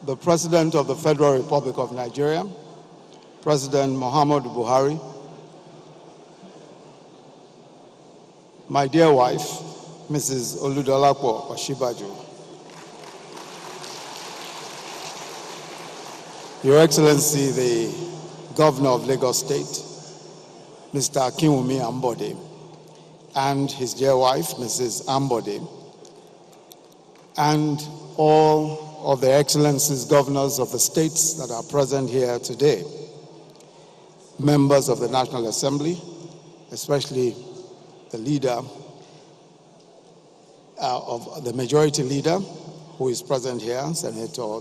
the President of the Federal Republic of Nigeria, President Muhammadu Buhari, my dear wife, Mrs. Oludolapo Osinbajo, Your Excellency, the Governor of Lagos State, Mr. Akinwumi Ambode, and his dear wife, Mrs. Ambode, and all of the Excellencies, governors of the states that are present here today, members of the National Assembly, especially the leader of the majority leader who is present here,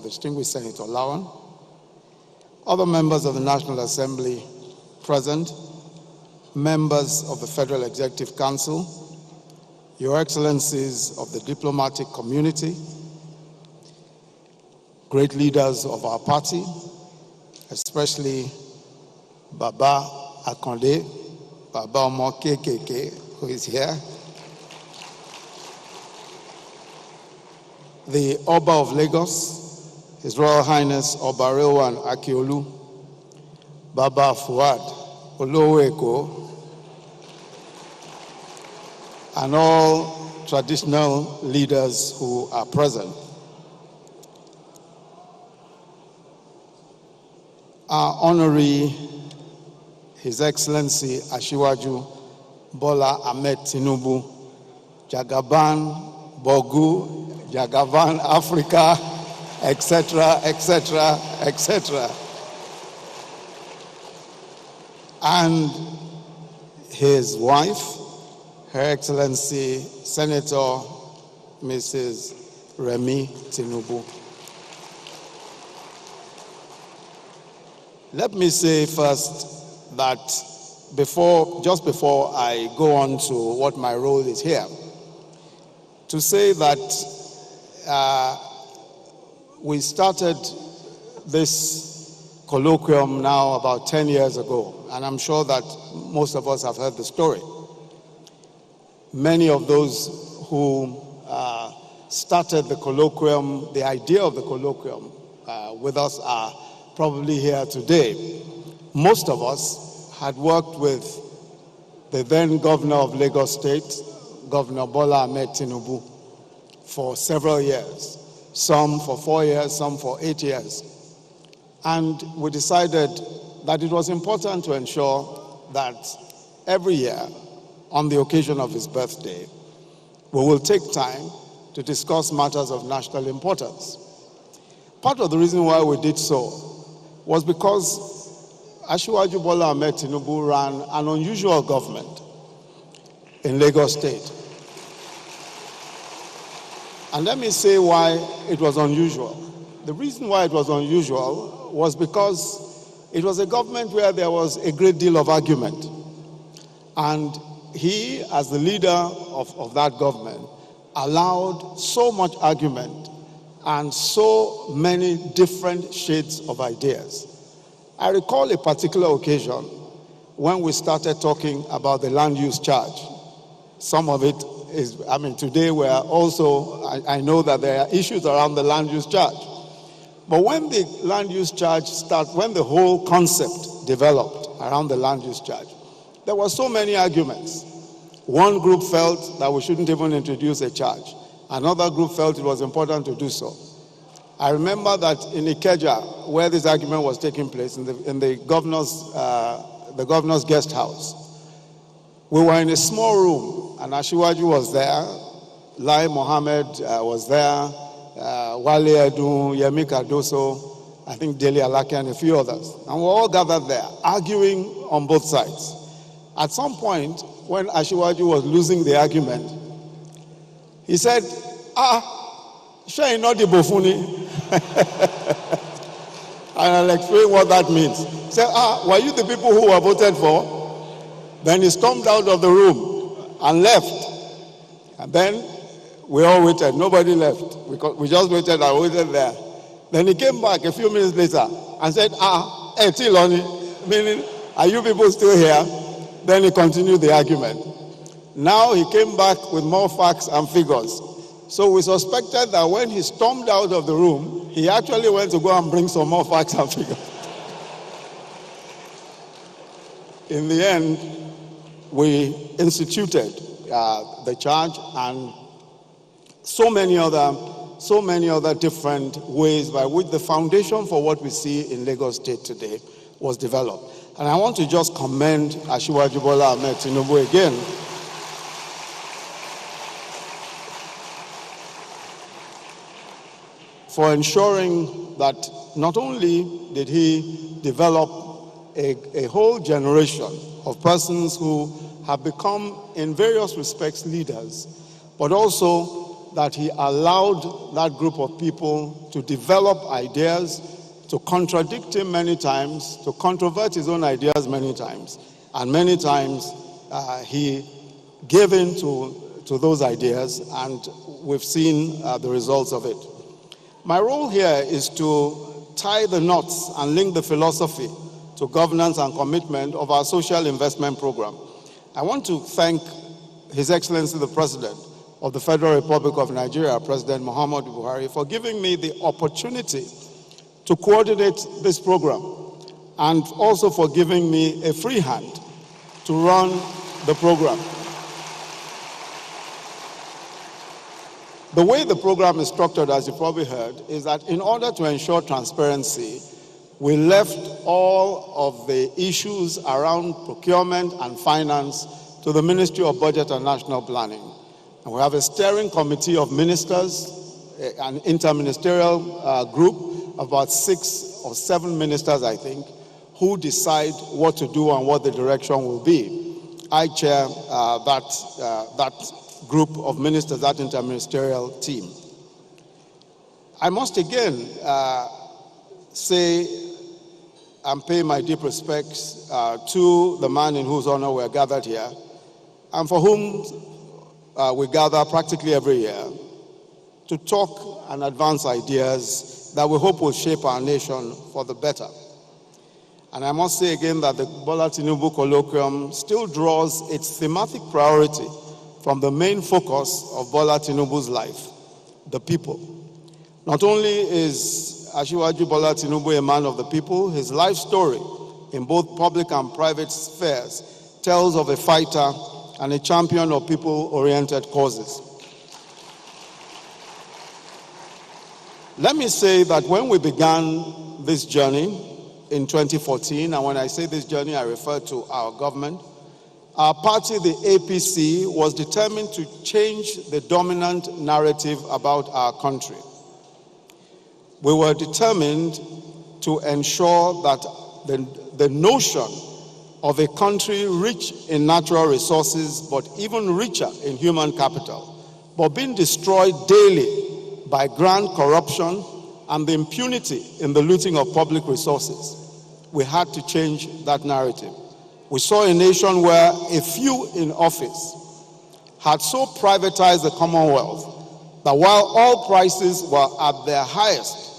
distinguished Senator Lawan, other members of the National Assembly present, members of the Federal Executive Council, Your Excellencies of the diplomatic community, great leaders of our party, especially Baba Akonde, Baba Omo KKK, who is here, the Oba of Lagos, His Royal Highness Oba Rewan Akiolu, Baba Fuad Oloweko, and all traditional leaders who are present. Our honoree, His Excellency Asiwaju Bola Ahmed Tinubu, Jagaban Bogu, Jagaban Africa, etc., etc., etc. And his wife, Her Excellency Senator Mrs. Remi Tinubu. Let me say first that just before I go on to what my role is here, to say that we started this colloquium now about 10 years ago, and I'm sure that most of us have heard the story. Many of those who started the colloquium, the idea of the colloquium with us are probably here today. Most of us had worked with the then governor of Lagos State, Governor Bola Ahmed Tinubu, for several years, some for 4 years, some for 8 years. And we decided that it was important to ensure that every year, on the occasion of his birthday, we will take time to discuss matters of national importance. Part of the reason why we did so was because Asiwaju Bola Ahmed Tinubu ran an unusual government in Lagos State. And let me say why it was unusual. The reason why it was unusual was because it was a government where there was a great deal of argument. And he, as the leader of that government, allowed so much argument and so many different shades of ideas. I recall a particular occasion when we started talking about the land use charge. Some of it is, today we're also, I know that there are issues around the land use charge. But when the land use charge when the whole concept developed around the land use charge, there were so many arguments. One group felt that we shouldn't even introduce a charge. Another group felt it was important to do so. I remember that in Ikeja, where this argument was taking place, in the governor's guest house, we were in a small room, and Asiwaju was there, Lai Mohammed was there, Wale Edu, Yemi Cardoso, I think Dele Alake, and a few others. And we were all gathered there, arguing on both sides. At some point, when Asiwaju was losing the argument, he said, Shey not the Bofuni. And I'll explain what that means. He said, were you the people who were voted for? Then he stormed out of the room and left. And then we all waited. Nobody left. We just waited and waited there. Then he came back a few minutes later and said, Tiloni, meaning, are you people still here? Then he continued the argument. Now he came back with more facts and figures. So we suspected that when he stormed out of the room, he actually went to go and bring some more facts and figures. In the end, we instituted the charge and so many other different ways by which the foundation for what we see in Lagos State today was developed. And I want to just commend Asiwaju Bola Ahmed Tinubu again for ensuring that not only did he develop a whole generation of persons who have become, in various respects, leaders, but also that he allowed that group of people to develop ideas, to contradict him many times, to controvert his own ideas many times. And many times he gave in to those ideas, and we've seen the results of it. My role here is to tie the knots and link the philosophy to governance and commitment of our social investment program. I want to thank His Excellency the President of the Federal Republic of Nigeria, President Muhammadu Buhari, for giving me the opportunity to coordinate this program and also for giving me a free hand to run the program. The way the program is structured, as you probably heard, is that in order to ensure transparency, we left all of the issues around procurement and finance to the Ministry of Budget and National Planning. And we have a steering committee of ministers, an interministerial group, about 6 or 7 ministers, I think, who decide what to do and what the direction will be. I chair that group of ministers, that interministerial team. I must again say and pay my deep respects to the man in whose honor we are gathered here, and for whom we gather practically every year to talk and advance ideas that we hope will shape our nation for the better. And I must say again that the Bola Tinubu Colloquium still draws its thematic priority from the main focus of Bola Tinubu's life, the people. Not only is Asiwaju Bola Tinubu a man of the people, his life story in both public and private spheres tells of a fighter and a champion of people-oriented causes. Let me say that when we began this journey in 2014, and when I say this journey, I refer to our government, our party, the APC, was determined to change the dominant narrative about our country. We were determined to ensure that the notion of a country rich in natural resources, but even richer in human capital, but being destroyed daily by grand corruption and the impunity in the looting of public resources. We had to change that narrative. We saw a nation where a few in office had so privatized the Commonwealth that while all prices were at their highest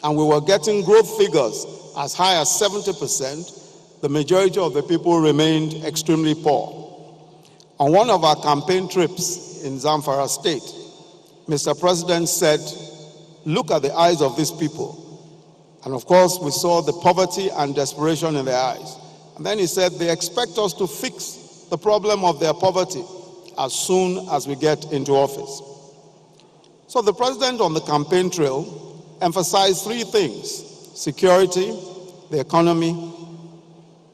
and we were getting growth figures as high as 70%, the majority of the people remained extremely poor. On one of our campaign trips in Zamfara State, Mr. President said, "Look at the eyes of these people." And of course, we saw the poverty and desperation in their eyes. And then he said, they expect us to fix the problem of their poverty as soon as we get into office. So the president on the campaign trail emphasized 3 things: security, the economy,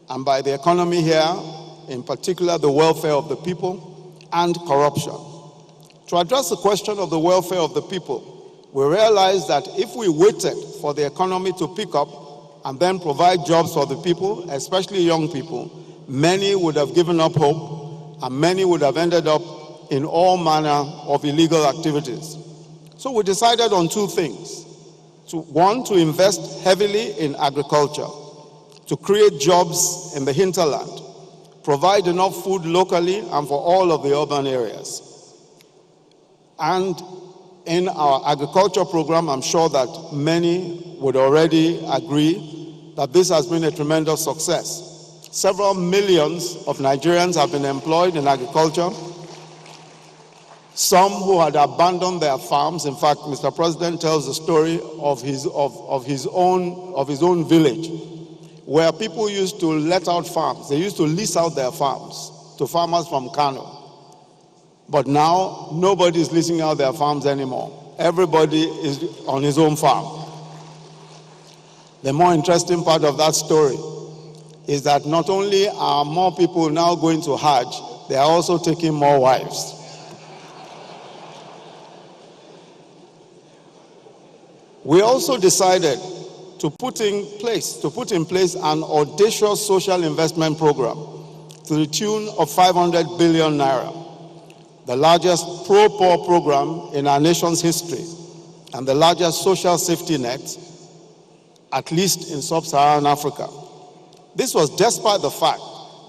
and by the economy here, in particular, the welfare of the people, and corruption. To address the question of the welfare of the people, we realized that if we waited for the economy to pick up and then provide jobs for the people, especially young people, many would have given up hope and many would have ended up in all manner of illegal activities. So we decided on 2 things. One, to invest heavily in agriculture, to create jobs in the hinterland, provide enough food locally and for all of the urban areas. And in our agriculture program, I'm sure that many would already agree that this has been a tremendous success. Several millions of Nigerians have been employed in agriculture. Some who had abandoned their farms. In fact, Mr. President tells the story of his own village, where people used to let out farms. They used to lease out their farms to farmers from Kano. But now, nobody is leasing out their farms anymore. Everybody is on his own farm. The more interesting part of that story is that not only are more people now going to Hajj, they are also taking more wives. We also decided to put in place an audacious social investment program to the tune of 500 billion naira, the largest pro-poor program in our nation's history and the largest social safety net, at least in sub-Saharan Africa. This was despite the fact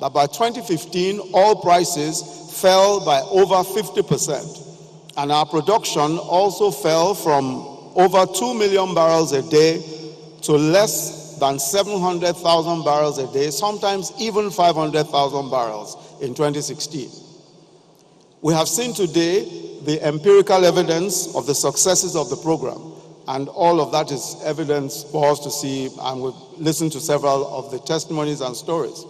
that by 2015, oil prices fell by over 50%, and our production also fell from over 2 million barrels a day to less than 700,000 barrels a day, sometimes even 500,000 barrels in 2016. We have seen today the empirical evidence of the successes of the program, and all of that is evidence for us to see, and we've listened to several of the testimonies and stories.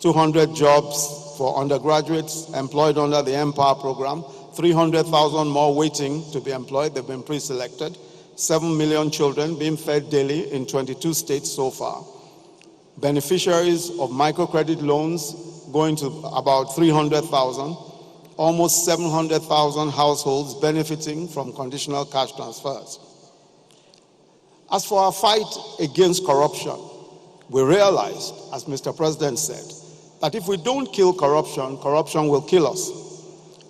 200 jobs for undergraduates employed under the Empower program, 300,000 more waiting to be employed, they've been pre-selected, 7 million children being fed daily in 22 states so far. Beneficiaries of microcredit loans going to about 300,000, almost 700,000 households benefiting from conditional cash transfers. As for our fight against corruption, we realized, as Mr. President said, that if we don't kill corruption, corruption will kill us.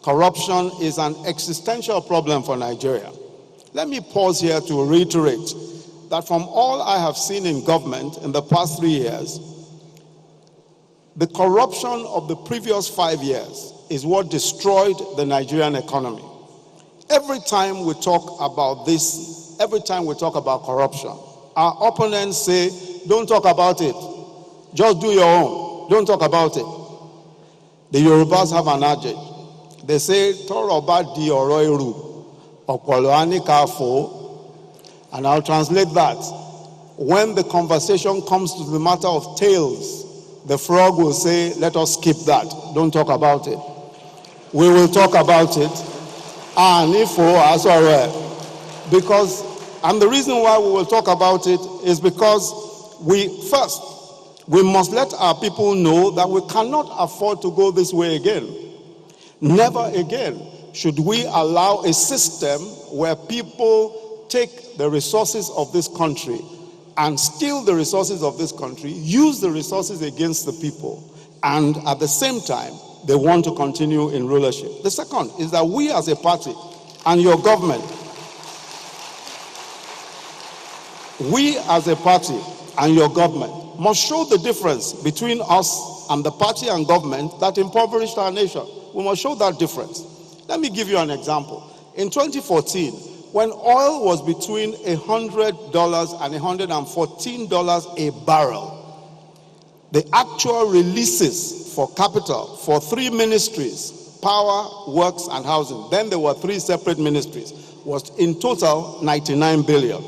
Corruption is an existential problem for Nigeria. Let me pause here to reiterate that from all I have seen in government in the past 3 years, the corruption of the previous 5 years is what destroyed the Nigerian economy. Every time we talk about this, every time we talk about corruption, our opponents say, don't talk about it. Just do your own. Don't talk about it. The Yorubas have an adage. They say, Toro ba di oro eru. And I'll translate that. When the conversation comes to the matter of tails, the frog will say, let us skip that. Don't talk about it. We will talk about it. And the reason why we will talk about it is because we must let our people know that we cannot afford to go this way again. Never again should we allow a system where people take the resources of this country and steal the resources of this country, use the resources against the people, and at the same time, they want to continue in rulership. The second is that we as a party and your government, we as a party and your government must show the difference between us and the party and government that impoverished our nation. We must show that difference. Let me give you an example. In 2014, when oil was between $100 and $114 a barrel, the actual releases for capital for 3 ministries, power, works, and housing, then there were 3 separate ministries, was in total 99 billion.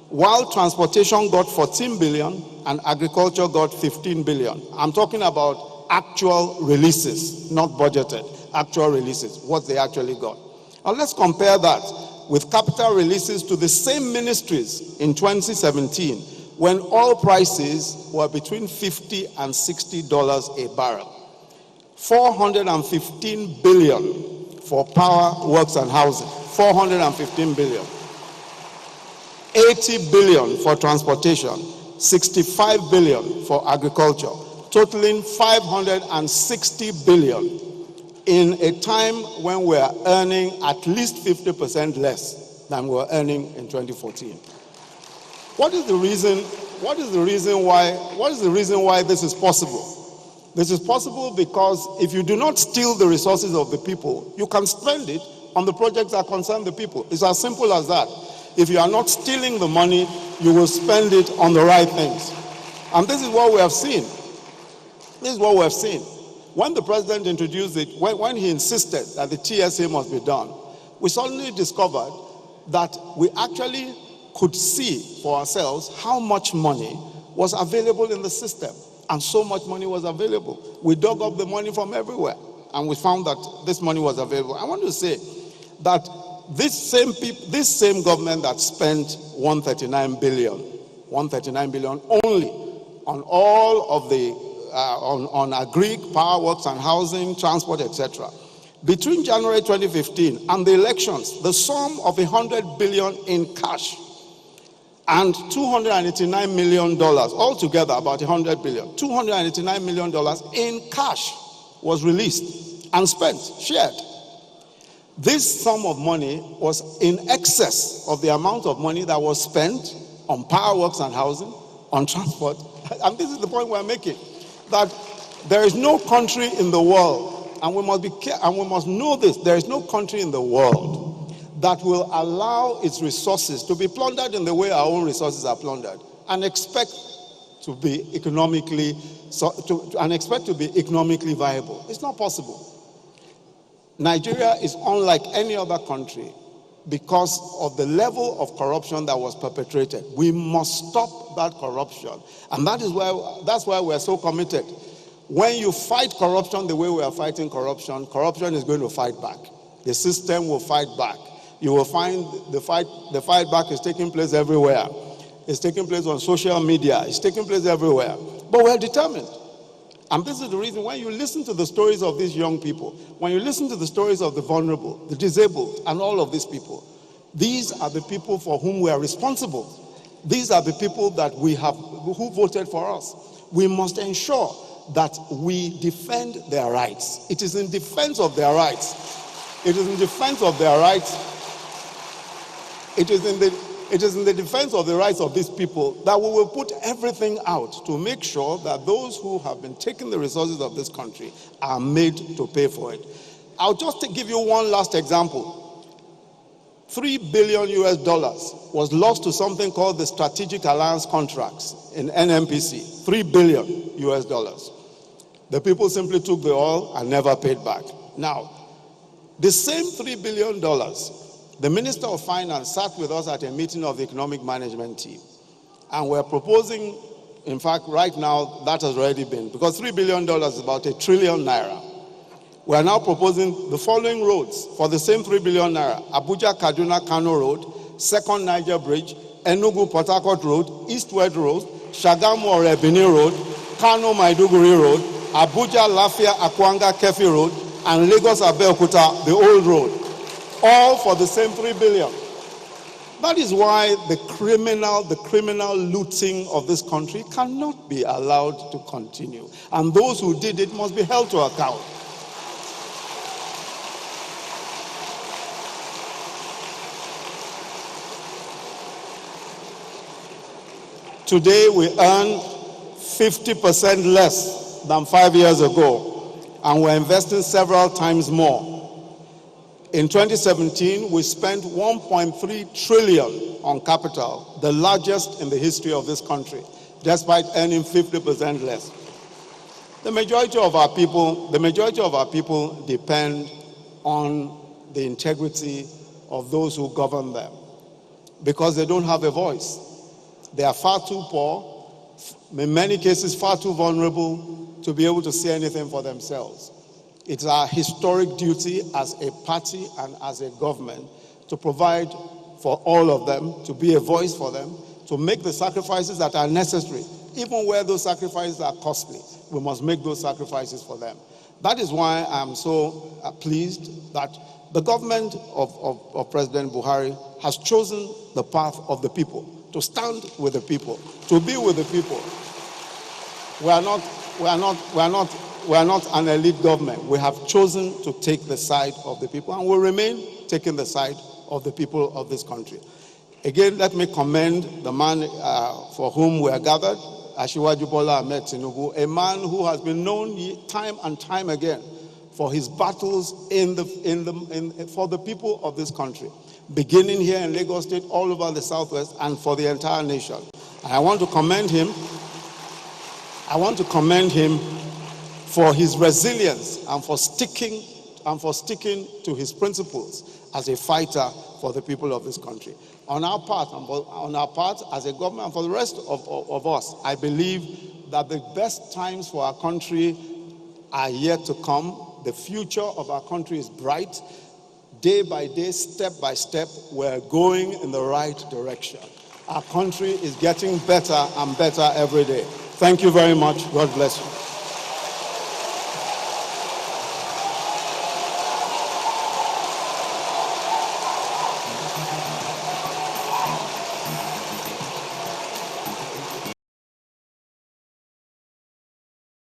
While transportation got 14 billion and agriculture got 15 billion. I'm talking about actual releases, not budgeted. Actual releases, what they actually got. Now let's compare that with capital releases to the same ministries in 2017 when oil prices were between $50 and $60 a barrel. 415 billion for power, works, and housing. 415 billion. 80 billion for transportation. 65 billion for agriculture. Totaling 560 billion. In a time when we are earning at least 50% less than we were earning in 2014. What is the reason why this is possible? This is possible because if you do not steal the resources of the people, you can spend it on the projects that concern the people. It's as simple as that. If you are not stealing the money, you will spend it on the right things. And this is what we have seen. This is what we have seen. When the president introduced it, when he insisted that the TSA must be done, we suddenly discovered that we actually could see for ourselves how much money was available in the system. And so much money was available. We dug up the money from everywhere, and we found that this money was available. I want to say that this same government that spent 139 billion only on all of the on agri, power works and housing, transport, etc. Between January 2015 and the elections, the sum of 100 billion in cash and $289 million, altogether about 100 billion, $289 million in cash was released and spent, shared. This sum of money was in excess of the amount of money that was spent on power works and housing, on transport. And this is the point we're making, that there is no country in the world, and we must know this, there is no country in the world that will allow its resources to be plundered in the way our own resources are plundered and expect to be economically viable. It's not possible. Nigeria is unlike any other country because of the level of corruption that was perpetrated. We must stop that corruption, and that's why we're so committed. When you fight corruption the way we are fighting corruption, corruption is going to fight back. The system will fight back. You will find the fight back is taking place everywhere. It's taking place on social media. It's taking place everywhere. But we're determined. And this is the reason when you listen to the stories of these young people, when you listen to the stories of the vulnerable, the disabled, and all of these people, these are the people for whom we are responsible. These are the people that who voted for us. We must ensure that we defend their rights. It is in defense of their rights. It is in defense of their rights. It is in the defense of the rights of these people that we will put everything out to make sure that those who have been taking the resources of this country are made to pay for it. I'll just give you one last example. $3 billion was lost to something called the Strategic Alliance Contracts in NNPC. $3 billion. The people simply took the oil and never paid back. Now, the same $3 billion, the Minister of Finance sat with us at a meeting of the Economic Management team. And we're proposing, in fact, right now, that has already been, because $3 billion is about ₦1 trillion. We're now proposing the following roads for the same $3 billion. Abuja, Kaduna, Kano Road, Second Niger Bridge, Enugu, Port Harcourt Road, East-West Road, Shagamu or Ebini Road, Kano, Maiduguri Road, Abuja, Lafia, Akwanga, Kefi Road, and Lagos, Abeokuta, the old road. All for the same $3 billion. That is why the criminal looting of this country cannot be allowed to continue. And those who did it must be held to account. Today we earn 50% less than 5 years ago, and we're investing several times more. In 2017, we spent 1.3 trillion on capital, the largest in the history of this country, despite earning 50% less. The majority of our people depend on the integrity of those who govern them because they don't have a voice. They are far too poor, in many cases far too vulnerable to be able to say anything for themselves. It's our historic duty as a party and as a government to provide for all of them, to be a voice for them, to make the sacrifices that are necessary. Even where those sacrifices are costly, we must make those sacrifices for them. That is why I'm so pleased that the government of President Buhari has chosen the path of the people, to stand with the people, to be with the people. We are not an elite government. We have chosen to take the side of the people and will remain taking the side of the people of this country. Again, let me commend the man for whom we are gathered, Asiwaju Bola Ahmed Tinubu, a man who has been known time and time again for his battles for the people of this country, beginning here in Lagos State, all over the Southwest, and for the entire nation. And I want to commend him for his resilience and for sticking to his principles as a fighter for the people of this country. On our part as a government, and for the rest of us, I believe that the best times for our country are yet to come. The future of our country is bright. Day by day, step by step, we're going in the right direction. Our country is getting better and better every day. Thank you very much. God bless you.